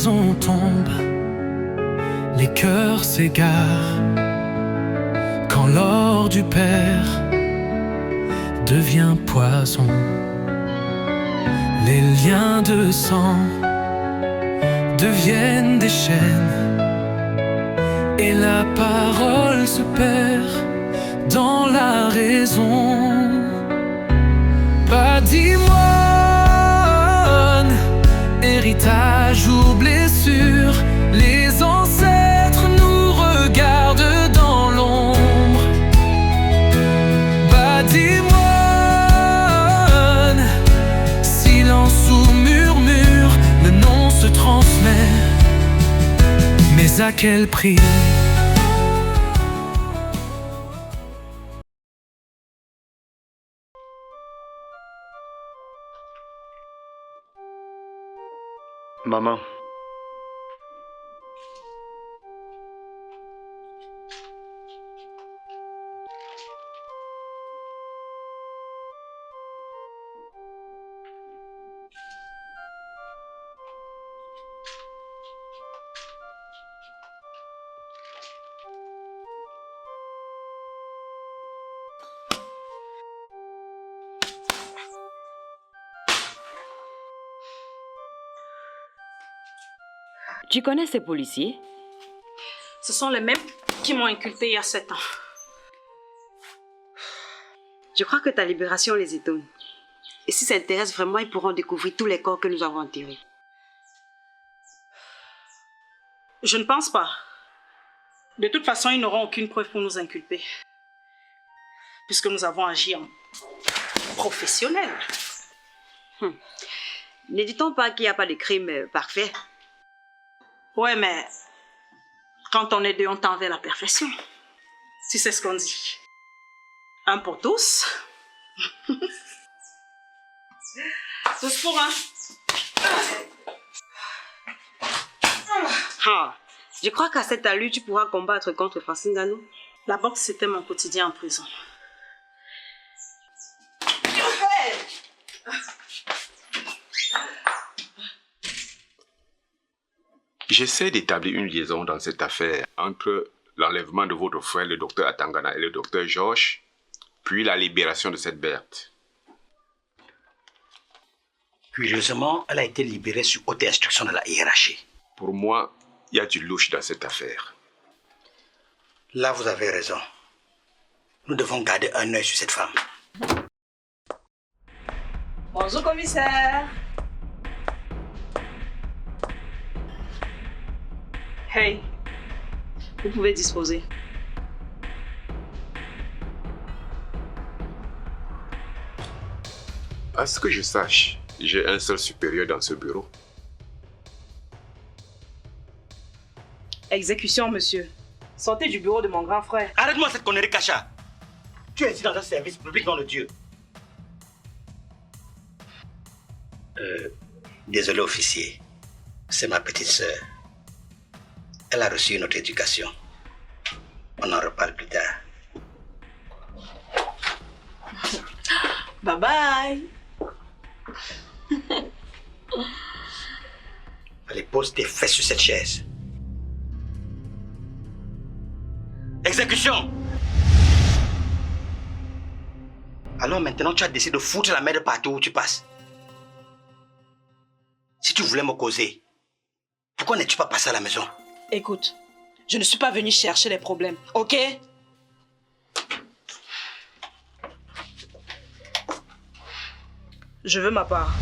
maison tombe, les cœurs s'égarent, quand l'or du père devient poison. Les liens de sang deviennent des chaînes, et la parole se perd dans la raison. Patrimoine, héritage ou blessure, les ancêtres nous regardent dans l'ombre. Patrimoine, silence ou murmure, le nom se transmet, mais à quel prix? Maman. Tu connais ces policiers? Ce sont les mêmes qui m'ont inculpé il y a 7 ans. Je crois que ta libération les étonne. Et si ça intéresse vraiment, ils pourront découvrir tous les corps que nous avons enterrés. Je ne pense pas. De toute façon, ils n'auront aucune preuve pour nous inculper. Puisque nous avons agi en professionnel. Ne dit-on pas qu'il n'y a pas de crime parfait? Ouais, mais quand on est deux, on tend vers la perfection. Si c'est ce qu'on dit. Un pour tous. Tous pour un. Je crois qu'à cette allure, tu pourras combattre contre Francine Gano. La boxe, c'était mon quotidien en prison. J'essaie d'établir une liaison dans cette affaire entre l'enlèvement de votre frère, le docteur Atangana, et le docteur Georges, puis la libération de cette Berthe. Curieusement, elle a été libérée sur haute instruction de la hiérarchie. Pour moi, il y a du louche dans cette affaire. Là, vous avez raison. Nous devons garder un œil sur cette femme. Bonjour, commissaire. Hey, vous pouvez disposer. À ce que je sache, j'ai un seul supérieur dans ce bureau. Exécution, monsieur. Sortez du bureau de mon grand frère. Arrête-moi cette connerie, Kacha. Tu es ici dans un service public, nom de Dieu. Désolé, officier. C'est ma petite sœur. Elle a reçu une autre éducation. On en reparle plus tard. Bye bye. Allez, pose tes fesses sur cette chaise. Exécution! Alors maintenant, tu as décidé de foutre la merde partout où tu passes. Si tu voulais me causer, pourquoi n'es-tu pas passé à la maison? Écoute, je ne suis pas venue chercher les problèmes, ok? Je veux ma part.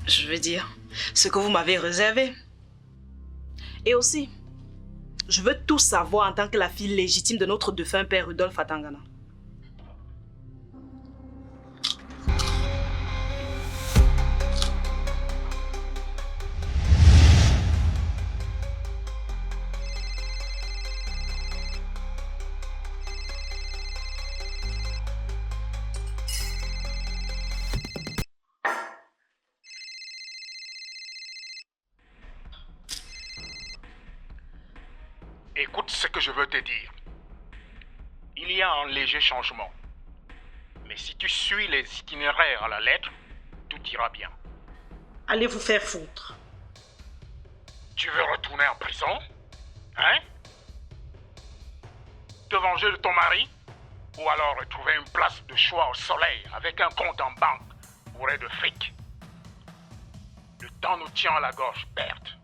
Je veux dire, ce que vous m'avez réservé. Et aussi, je veux tout savoir en tant que la fille légitime de notre défunt père Rudolf Atangana. Écoute ce que je veux te dire. Il y a un léger changement. Mais si tu suis les itinéraires à la lettre, tout ira bien. Allez vous faire foutre. Tu veux retourner en prison? Hein? Te venger de ton mari? Ou alors retrouver une place de choix au soleil avec un compte en banque bourré de fric? Le temps nous tient à la gorge, Berthe.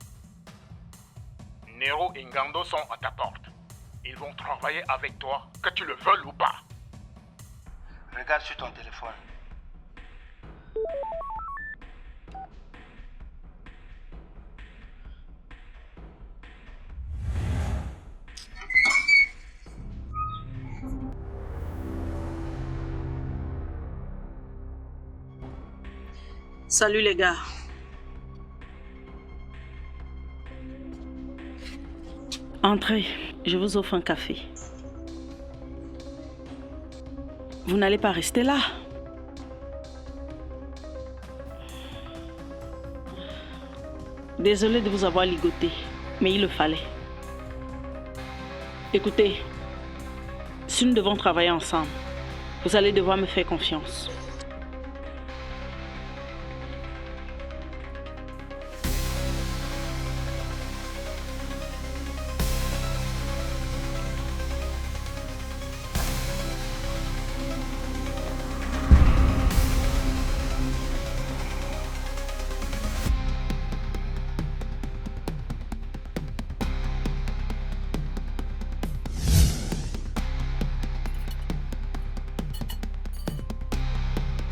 Nero et Ngando sont à ta porte. Ils vont travailler avec toi, que tu le veuilles ou pas. Regarde sur ton téléphone. Salut les gars. Entrez, je vous offre un café. Vous n'allez pas rester là. Désolé de vous avoir ligoté, mais il le fallait. Écoutez, si nous devons travailler ensemble, vous allez devoir me faire confiance.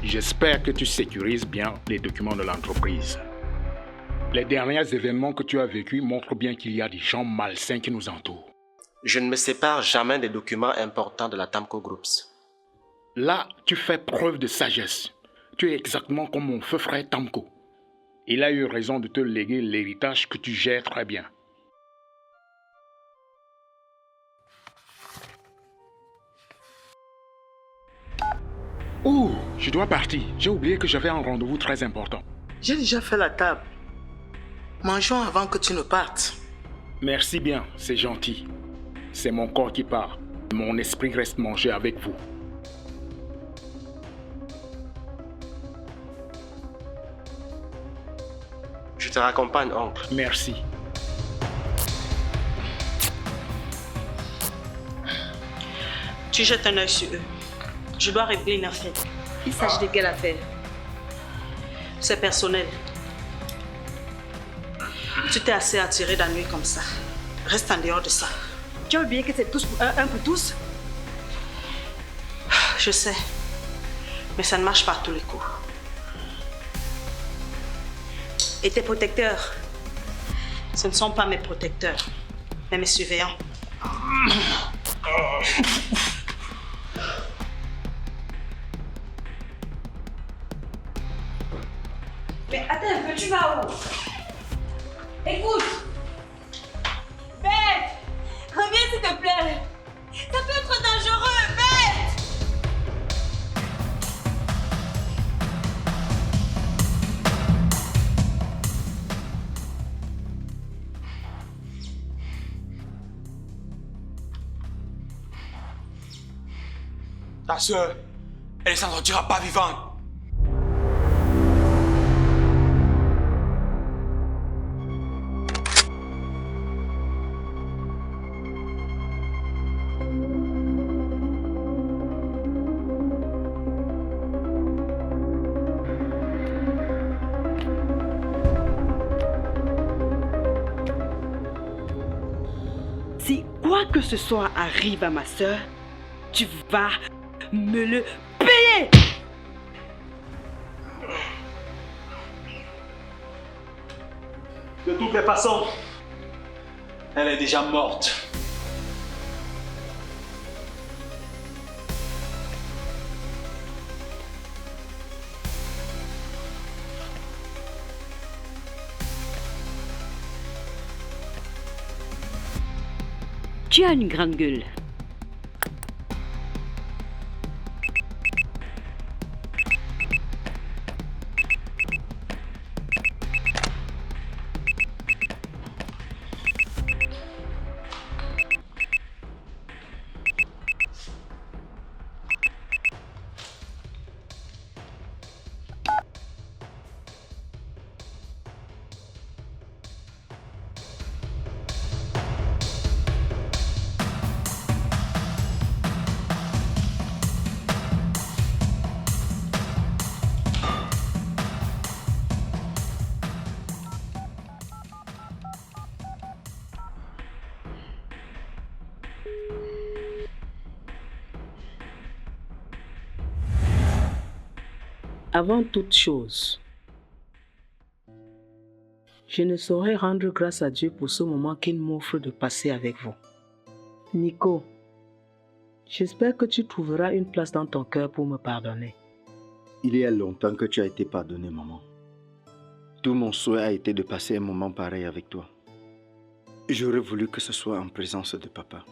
J'espère que tu sécurises bien les documents de l'entreprise. Les derniers événements que tu as vécus montrent bien qu'il y a des gens malsains qui nous entourent. Je ne me sépare jamais des documents importants de la Tamco Groups. Là, tu fais preuve de sagesse. Tu es exactement comme mon feu frère Tamco. Il a eu raison de te léguer l'héritage que tu gères très bien. Oh, je dois partir. J'ai oublié que j'avais un rendez-vous très important. J'ai déjà fait la table. Mangeons avant que tu ne partes. Merci bien, c'est gentil. C'est mon corps qui part. Mon esprit reste manger avec vous. Je te raccompagne, oncle. Merci. Tu jettes un œil sur eux. Je dois régler une affaire. Il s'agit de quelle affaire? C'est personnel. Tu t'es assez attiré la nuit comme ça. Reste en dehors de ça. Tu as oublié que c'est tous pour un pour tous? Je sais. Mais ça ne marche pas à tous les coups. Et tes protecteurs? Ce ne sont pas mes protecteurs, mais mes surveillants. Mais attends un peu, tu vas où? Écoute! Bête! Reviens s'il te plaît! Ça peut être dangereux, Bête! Ta sœur, elle ne s'en sortira pas vivante. Si quoi que ce soit arrive à ma soeur, tu vas me le payer! De toutes les façons, elle est déjà morte. Tu as une grande gueule. Avant toute chose, je ne saurais rendre grâce à Dieu pour ce moment qu'il m'offre de passer avec vous. Nico, j'espère que tu trouveras une place dans ton cœur pour me pardonner. Il y a longtemps que tu as été pardonné, maman. Tout mon souhait a été de passer un moment pareil avec toi. J'aurais voulu que ce soit en présence de papa.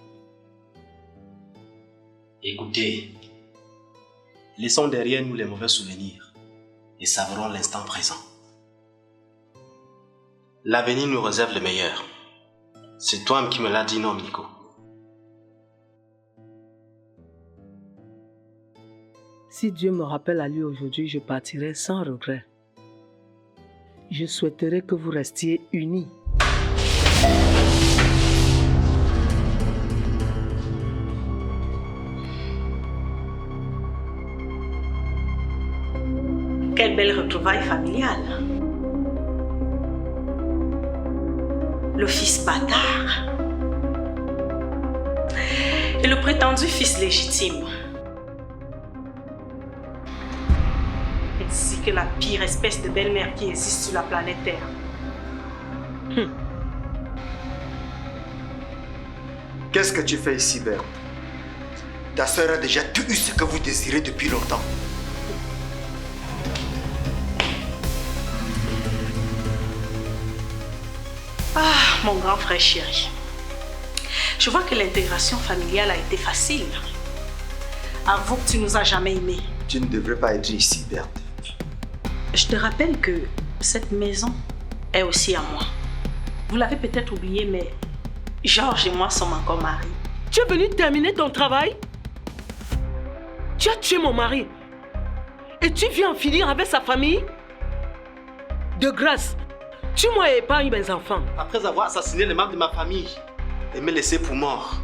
Écoutez, laissons derrière nous les mauvais souvenirs et savourons l'instant présent. L'avenir nous réserve le meilleur. C'est toi qui me l'as dit, non, Nico? Si Dieu me rappelle à lui aujourd'hui, je partirai sans regret. Je souhaiterais que vous restiez unis. Quelle belle retrouvaille familiale. Le fils bâtard et le prétendu fils légitime. Ainsi que la pire espèce de belle-mère qui existe sur la planète Terre. Qu'est-ce que tu fais ici, Bert? Ta sœur a déjà tout eu ce que vous désirez depuis longtemps. Ah, mon grand frère chéri. Je vois que l'intégration familiale a été facile. Avoue que tu nous as jamais aimés. Tu ne devrais pas être ici, Berthe. Je te rappelle que cette maison est aussi à moi. Vous l'avez peut-être oublié, mais Georges et moi sommes encore mariés. Tu es venu terminer ton travail? Tu as tué mon mari. Et tu viens en finir avec sa famille? De grâce, tue-moi et épargne mes enfants. Après avoir assassiné les membres de ma famille et me laisser pour mort,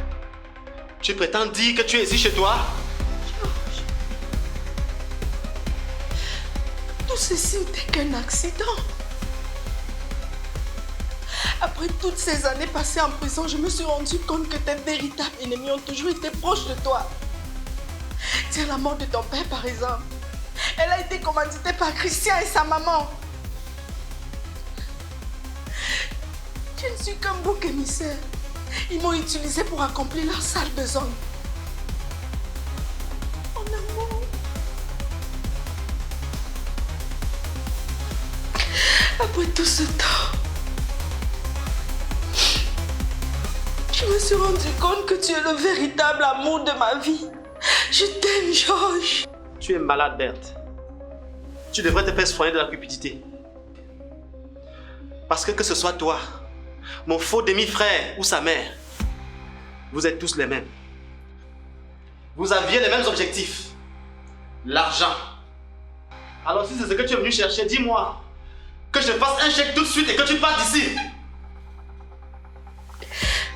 tu prétends dire que tu es ici chez toi? Tout ceci n'était qu'un accident. Après toutes ces années passées en prison, je me suis rendu compte que tes véritables ennemis ont toujours été proches de toi. Tiens, la mort de ton père, par exemple. Elle a été commanditée par Christian et sa maman. Je ne suis qu'un bouc émissaire. Ils m'ont utilisé pour accomplir leur sale besoin. Mon amour. Après tout ce temps, je me suis rendu compte que tu es le véritable amour de ma vie. Je t'aime, Georges. Tu es malade, Berthe. Tu devrais te faire soigner de la cupidité. Parce que ce soit toi, mon faux demi-frère ou sa mère, vous êtes tous les mêmes. Vous aviez les mêmes objectifs. L'argent. Alors si c'est ce que tu es venu chercher, dis-moi. Que je te fasse un chèque tout de suite et que tu partes d'ici.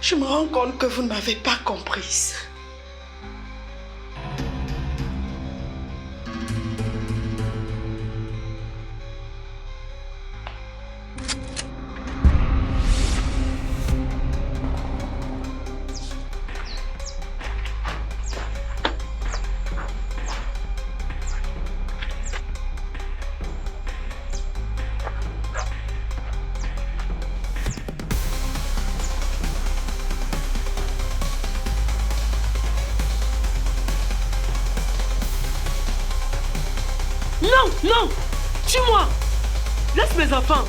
Je me rends compte que vous ne m'avez pas comprise. Non! Tue-moi! Laisse mes enfants!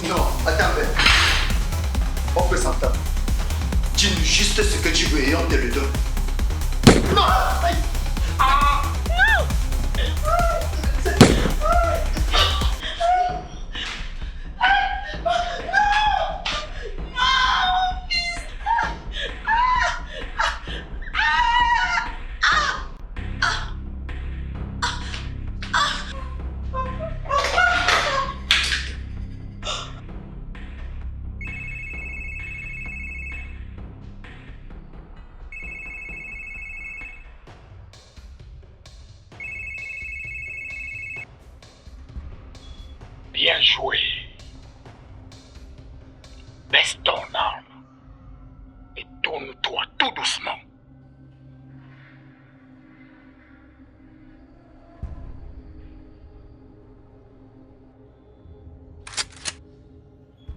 Non, attends, Ben. On peut s'entendre. Dis-nous juste ce que tu veux et on te le donne. Non! Ah! Non! Bien joué. Baisse ton arme et tourne-toi tout doucement.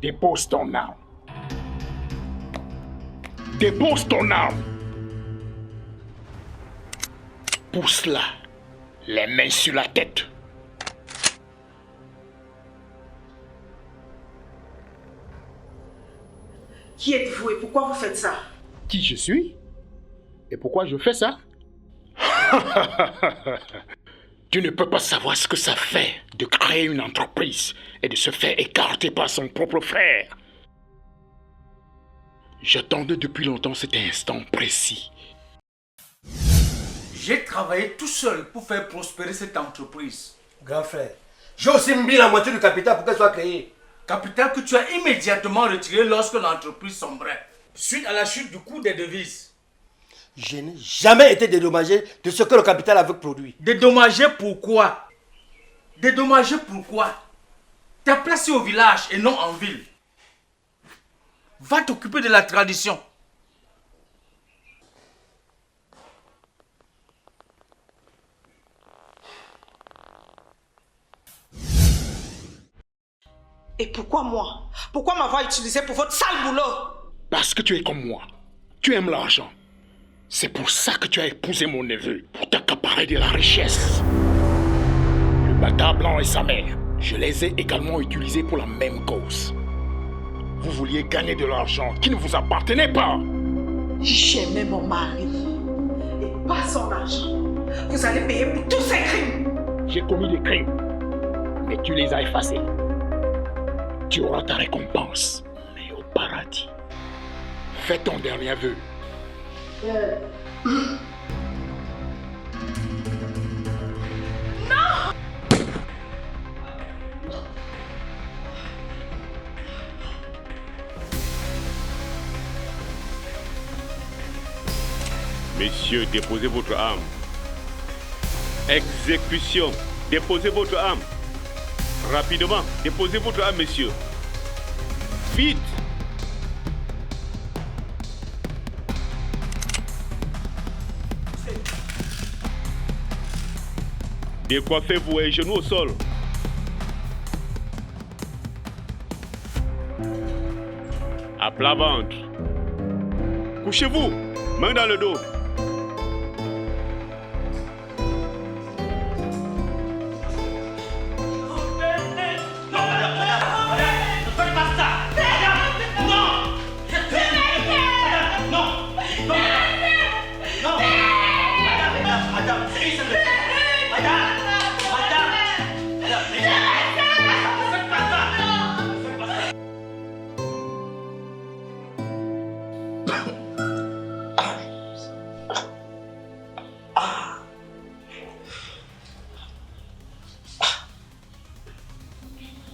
Dépose ton arme. Dépose ton arme. Pousse-la. Les mains sur la tête. Qui êtes-vous et pourquoi vous faites ça? Qui je suis? Et pourquoi je fais ça? Tu ne peux pas savoir ce que ça fait de créer une entreprise et de se faire écarter par son propre frère. J'attendais depuis longtemps cet instant précis. J'ai travaillé tout seul pour faire prospérer cette entreprise. Grand frère, j'ai aussi mis la moitié du capital pour qu'elle soit créée. Capital que tu as immédiatement retiré lorsque l'entreprise sombrait, suite à la chute du cours des devises. Je n'ai jamais été dédommagé de ce que le capital avait produit. Dédommagé pourquoi? Dédommagé pourquoi? T'es placé au village et non en ville. Va t'occuper de la tradition. Et pourquoi moi? Pourquoi m'avoir utilisé pour votre sale boulot? Parce que tu es comme moi. Tu aimes l'argent. C'est pour ça que tu as épousé mon neveu, pour t'accaparer de la richesse. Le bâtard blanc et sa mère, je les ai également utilisés pour la même cause. Vous vouliez gagner de l'argent qui ne vous appartenait pas. J'aimais mon mari et pas son argent. Vous allez payer pour tous ces crimes. J'ai commis des crimes, mais tu les as effacés. Tu auras ta récompense, mais au paradis. Fais ton dernier vœu. Non! Messieurs, déposez votre arme. Exécution. Déposez votre arme. Rapidement, déposez votre arme, messieurs. Vite. Décoiffez-vous et genoux au sol. À plat ventre. Couchez-vous, main dans le dos.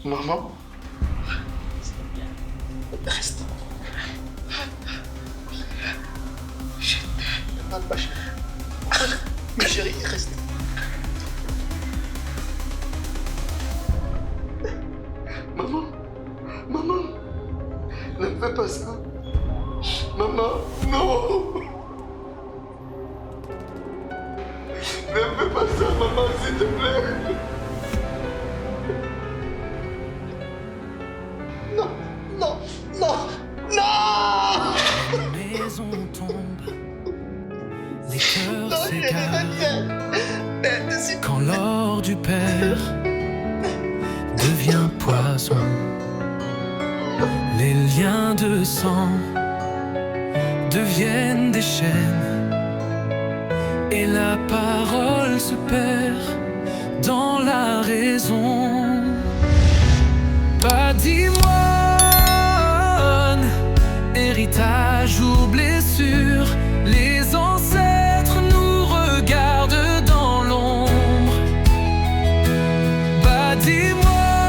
Maman, reste. Je t'aime, mal ma chérie. Ma chérie, reste. Maman, maman, ne me fais pas ça. Maman, non. Ne me fais pas ça, maman, s'il te plaît. Non, non, non, non. Les maisons tombent, les cœurs s'égarent. Quand l'or du père devient poison, les liens de sang deviennent des chaînes et la parole se perd dans la raison. Patrimoine, héritage ou